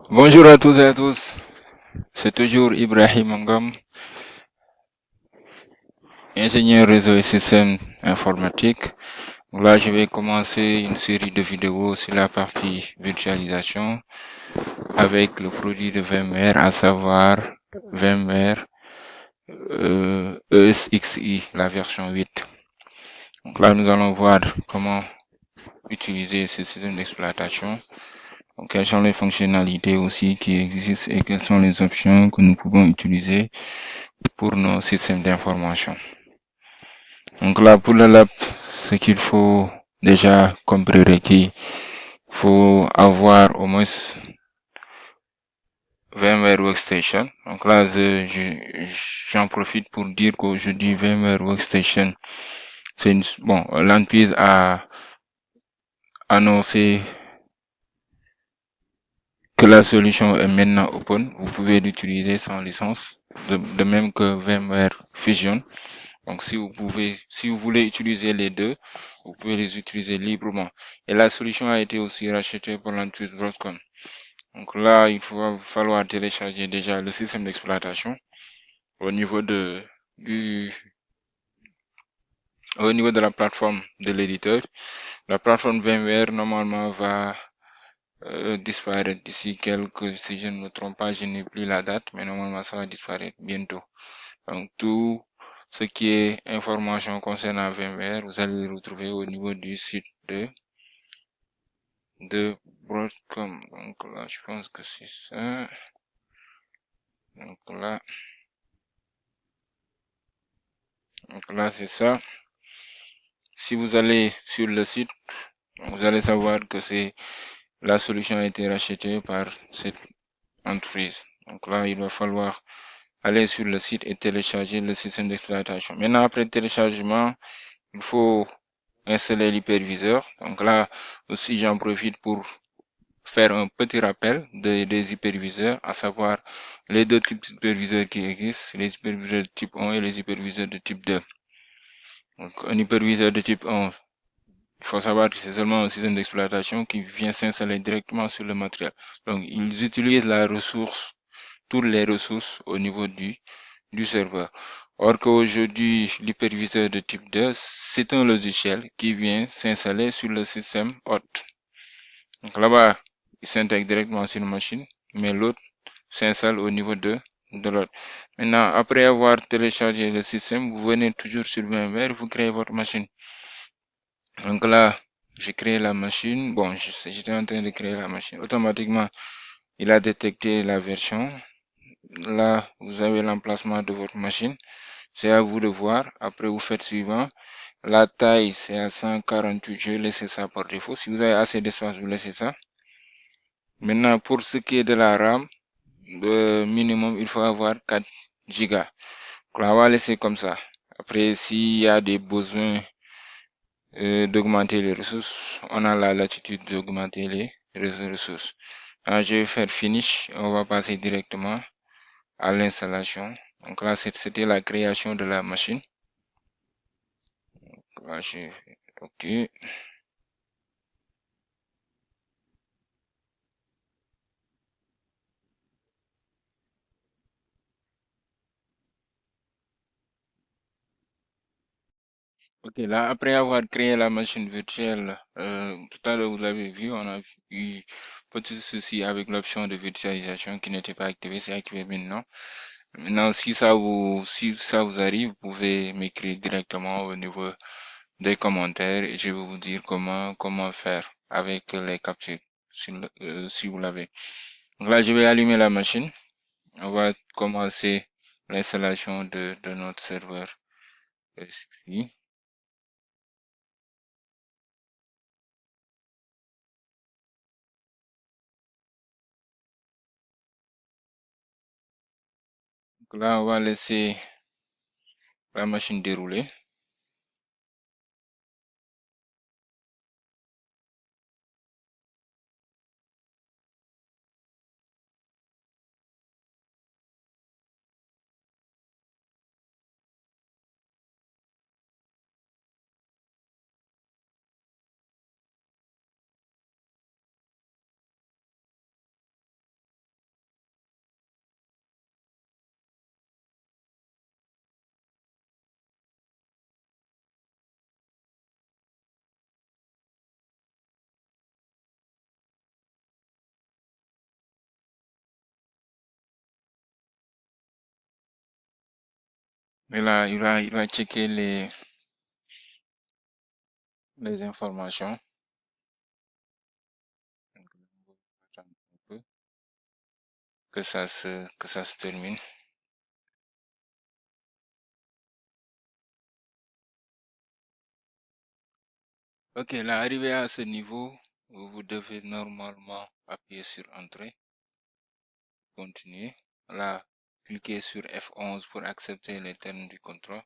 Bonjour à tous et à tous, c'est toujours Ibrahim Angam, ingénieur réseau et système informatique. Là, je vais commencer une série de vidéos sur la partie virtualisation avec le produit de VMware, à savoir VMware ESXi, la version 8. Donc là, nous allons voir comment utiliser ce système d'exploitation. Donc, quelles sont les fonctionnalités aussi qui existent et quelles sont les options que nous pouvons utiliser pour nos systèmes d'information. Donc là, pour le lab, ce qu'il faut déjà comme prérequis, il faut avoir au moins VMware Workstation. Donc là, j'en profite pour dire qu'aujourd'hui, VMware Workstation, l'entreprise a annoncé que la solution est maintenant open. Vous pouvez l'utiliser sans licence, de même que VMware Fusion. Donc, si vous voulez utiliser les deux, vous pouvez les utiliser librement. Et la solution a été aussi rachetée par l'entreprise Broadcom. Donc là, il va falloir télécharger déjà le système d'exploitation au niveau du, au niveau de la plateforme de l'éditeur. La plateforme VMware, normalement, va disparaître d'ici si je ne me trompe pas, je n'ai plus la date, mais normalement, ça va disparaître bientôt. Donc, tout ce qui est information concernant VMware, vous allez le retrouver au niveau du site de Broadcom. Donc là, je pense que c'est ça. Donc là, c'est ça. Si vous allez sur le site, vous allez savoir que la solution a été rachetée par cette entreprise. Donc là, il va falloir aller sur le site et télécharger le système d'exploitation. Maintenant, après le téléchargement, il faut installer l'hyperviseur. Donc là aussi, j'en profite pour faire un petit rappel des hyperviseurs, à savoir les deux types d'hyperviseurs qui existent, les hyperviseurs de type 1 et les hyperviseurs de type 2. Donc, un hyperviseur de type 1, il faut savoir que c'est seulement un système d'exploitation qui vient s'installer directement sur le matériel. Donc, ils utilisent toutes les ressources au niveau du serveur. Or qu'aujourd'hui, l'hyperviseur de type 2, c'est un logiciel qui vient s'installer sur le système hôte. Donc là-bas, il s'intègre directement sur une machine, mais l'autre s'installe au niveau de l'autre. Maintenant, après avoir téléchargé le système, vous venez toujours sur VMware, vous créez votre machine. Donc là, j'ai créé la machine. Bon, j'étais en train de créer la machine. Automatiquement, il a détecté la version. Là, vous avez l'emplacement de votre machine. C'est à vous de voir. Après, vous faites suivant. La taille, c'est à 148. Je vais laisser ça par défaut. Si vous avez assez d'espace, vous laissez ça. Maintenant, pour ce qui est de la RAM, minimum, il faut avoir 4 gigas. Donc là, on va laisser comme ça. Après, s'il y a des besoins d'augmenter les ressources, on a la latitude d'augmenter les ressources. Alors, je vais faire finish. On va passer directement à l'installation. Donc là, c'était la création de la machine. Là, OK. OK, là, après avoir créé la machine virtuelle, tout à l'heure, vous l'avez vu, on a eu petit souci avec l'option de virtualisation qui n'était pas activée, c'est activé maintenant. Maintenant, si ça vous arrive, vous pouvez m'écrire directement au niveau des commentaires et je vais vous dire comment faire avec les captures si vous l'avez. Donc là, je vais allumer la machine. On va commencer l'installation de notre serveur ici. Donc là, on va laisser la machine dérouler. Et là, il va checker les informations. Donc, on va attendre un peu que ça se termine. Ok, là, arrivé à ce niveau, vous devez normalement appuyer sur Entrée, continuer. Là, cliquez sur F11 pour accepter les termes du contrat.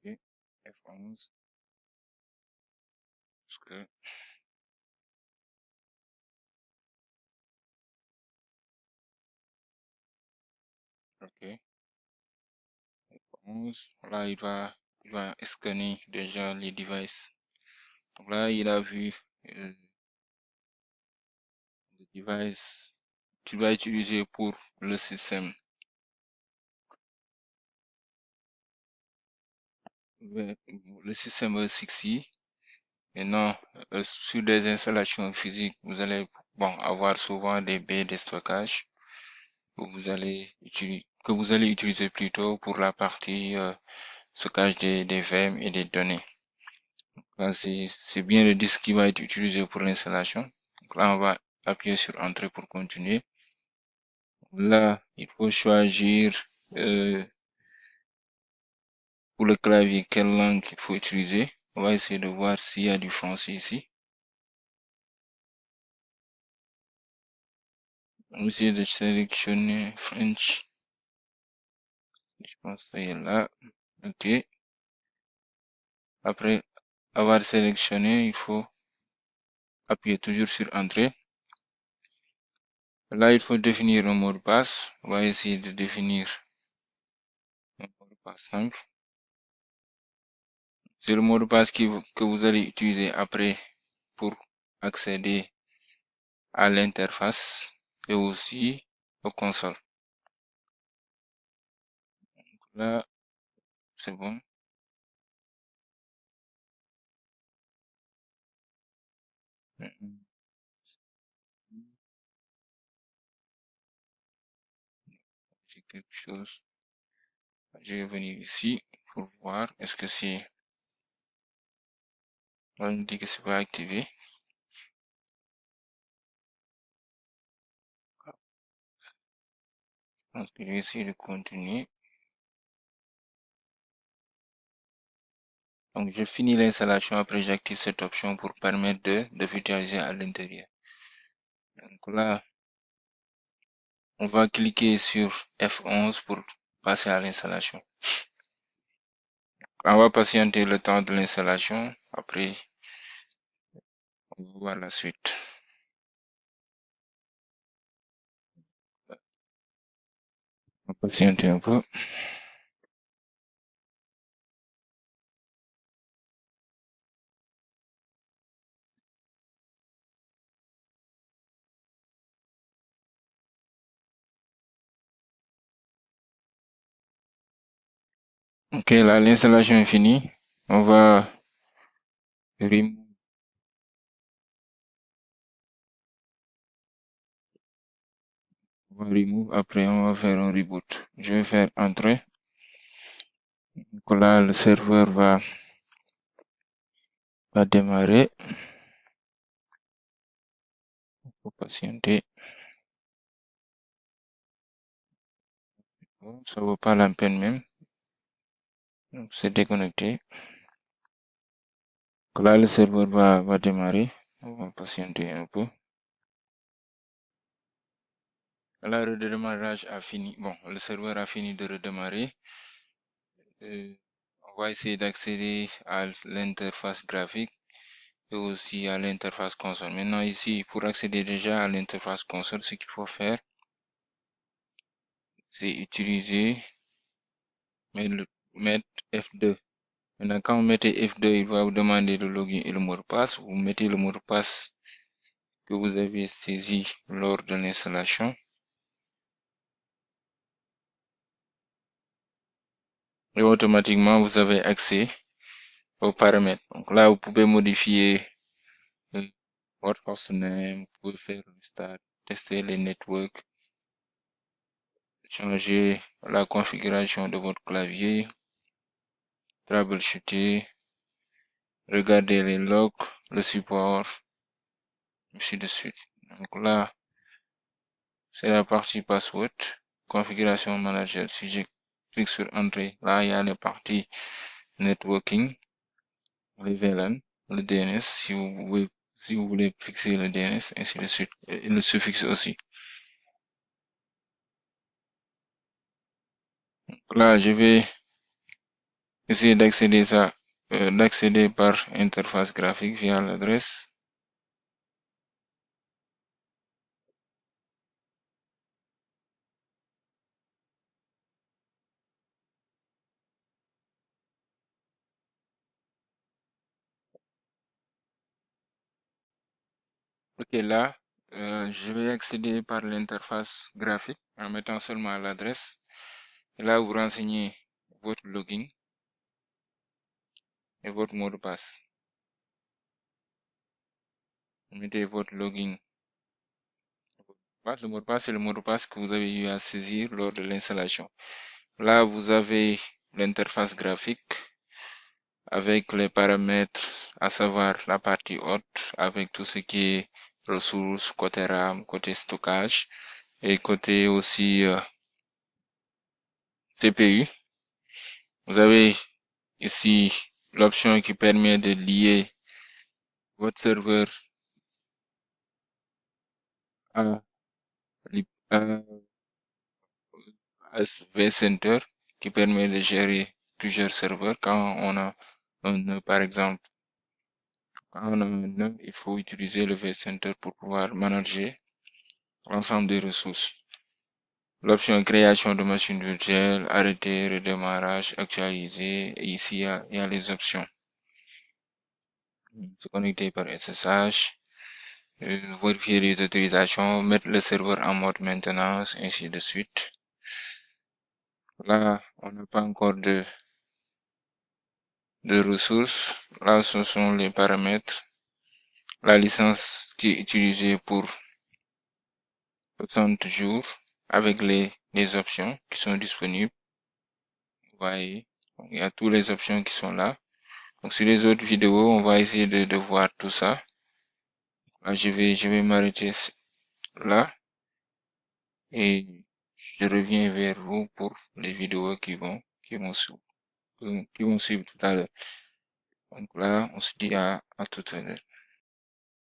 Ok, F11, parce que, ok, F11, là, il va scanner déjà les devices. Donc là, il a vu le device qu'il va utiliser pour le système. Le système E6i. Maintenant, sur des installations physiques, vous allez avoir souvent des baies de stockage que vous allez utiliser plutôt pour la partie stockage des VM et des données. Là, c'est bien le disque qui va être utilisé pour l'installation. Donc là, on va appuyer sur Entrée pour continuer. Là, il faut choisir pour le clavier quelle langue il faut utiliser. On va essayer de voir s'il y a du français ici. On va essayer de sélectionner French. Je pense que c'est là. OK. Après avoir sélectionné, il faut appuyer toujours sur Entrée. Là, il faut définir un mot de passe. On va essayer de définir un mot de passe simple. C'est le mot de passe que vous allez utiliser après pour accéder à l'interface et aussi aux consoles. Là, c'est bon. J'ai quelque chose. Je vais venir ici pour voir est-ce que c'est. On me dit que c'est pas activé. Donc, je vais essayer de continuer. Donc, je finis l'installation. Après, j'active cette option pour permettre de virtualiser à l'intérieur. Donc là, on va cliquer sur F11 pour passer à l'installation. On va patienter le temps de l'installation. Après, on va voir la suite. On va patienter un peu. Ok, là, l'installation est finie. On va remove. Après, on va faire un reboot. Je vais faire Entrée. Donc là, le serveur va démarrer. Il faut patienter. Bon, ça vaut pas la peine même. Donc, c'est déconnecté. Donc là, le serveur va démarrer. On va patienter un peu. Là, le redémarrage a fini. Bon, le serveur a fini de redémarrer. On va essayer d'accéder à l'interface graphique et aussi à l'interface console. Maintenant, ici, pour accéder déjà à l'interface console, ce qu'il faut faire, c'est utiliser, mettre F2. Maintenant, quand vous mettez F2, il va vous demander le login et le mot de passe. Vous mettez le mot de passe que vous avez saisi lors de l'installation. et automatiquement vous avez accès aux paramètres. Donc là, vous pouvez modifier votre hostname, vous pouvez faire le start, tester les networks, changer la configuration de votre clavier, troubleshooter, regarder les logs, le support, ainsi de suite. Donc là, c'est la partie password, configuration manager. Si je clique sur entrée, là, il y a les parties networking, les VLAN, le DNS, si vous voulez fixer le DNS, ainsi de suite, et le suffixe aussi. Là, je vais essayer d'accéder par interface graphique via l'adresse. Ok, là, je vais accéder par l'interface graphique en mettant seulement l'adresse. Et là, vous renseignez votre login et votre mot de passe. Vous mettez votre login. Le mot de passe, c'est le mot de passe que vous avez eu à saisir lors de l'installation. Là, vous avez l'interface graphique avec les paramètres, à savoir la partie haute, avec tout ce qui est ressources, côté RAM, côté stockage et côté aussi CPU. Vous avez ici l'option qui permet de lier votre serveur à, à vCenter qui permet de gérer plusieurs serveurs. Quand on a un nœud, par exemple, quand on a un nœud, il faut utiliser le vCenter pour pouvoir manager l'ensemble des ressources. L'option création de machine virtuelle, arrêter, redémarrage, actualiser. Et ici, il y a les options. Se connecter par SSH, vérifier les autorisations, mettre le serveur en mode maintenance, ainsi de suite. Là, on n'a pas encore de ressources. Là, ce sont les paramètres. La licence qui est utilisée pour 60 jours avec les options qui sont disponibles. Vous voyez, il y a toutes les options qui sont là. Donc, sur les autres vidéos, on va essayer de voir tout ça. Là, je vais m'arrêter là et je reviens vers vous pour les vidéos qui vont suivre tout à l'heure. Donc là, on se dit à tout à l'heure.